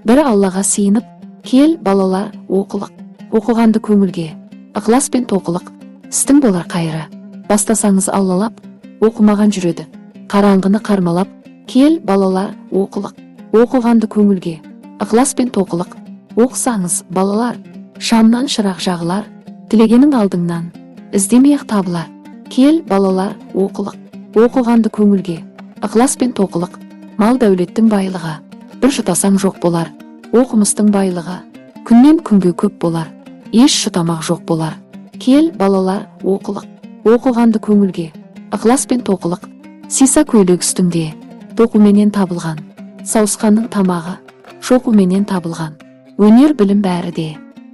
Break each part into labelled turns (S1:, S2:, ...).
S1: Бірі Аллаға сиынып, кел, балалар, оқылық. Оқығанды көңілге, ықылас пен тоқылық, істің болар қайыры. Бастасаңыз аллалап, оқымаған жүреді. Қараңғыны қармалап, кел, балалар, оқылық. Оқығанды көңілге, ықылас пен тоқылық, оқысаңыз, балалар, шамнан шырақ жағылар, тілегенің алдыңнан, іздемей-ақ табылар. Кел, балалар, оқылық. Оқығанды көңілге, ықылас пен тоқылық, мал дәулеттің байлығы, бір жұтасаң жоқ болар. Оқымыстың байлығы, күннен күнге көп болар. Еш жұтамақ жоқ болар. Кел, балалар, оқылық. Оқығанды көңілге, ықылас пен тоқылық, сиса көйлек үстінде, тоқуменен табылған, сауысқанның тамағы, шоқуменен табылған. Өнер білім бәрі де,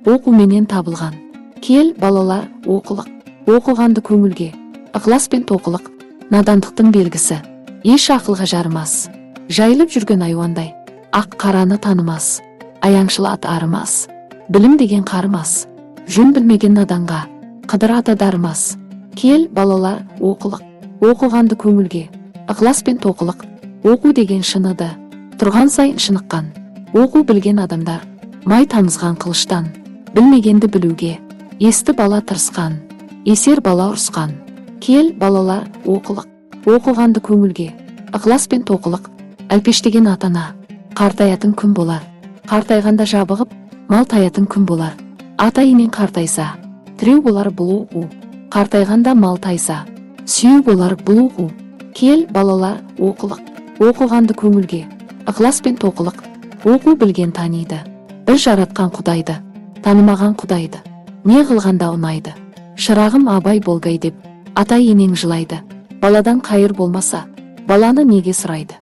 S1: оқуменен табылған. Кел, балалар, оқылық. Оқығанды көңілге, ықылас пен тоқылық, надандықтың белгісі, еш ақылға жарымас. Жайылып жүрген айуандай, ақ қараны танымас. Аяңшыл ат арымас, білім деген қарымас. Жөн білмеген наданға, қыдыр ата дарымас. Кел, балалар, оқылық. Оқығанды көңілге, ықылас пен тоқылық, оқу деген шыныды, тұрған сайын шыныққан. Оқу білген адамдар, май тамызған қылыштан, білмегенді білуге, есті бала тырысқан, есер бала ұрысқан. Кел, балалар, оқылық. Оқығанды көңілге, ықылас пен тоқылық, әлпештеген атана, қартаятын күн болар. Қартайғанда жабығып, мал таятын күн болар. Ата-енең қартайса, тіреу болар бұл оқу. Қартайғанда мал тайса, сүйеу болар бұл оқу. Кел, балалар, оқылық. Оқығанды көңілге, ықылас пен тоқылық, оқу білген таниды. Бір жаратқан құдайды, танымаған құдайды. Не қылғанда ұнайды. Шырағым абай болғай деп, ата-енең жылайды. Баладан қайыр болмаса, баланы неге сұрайды?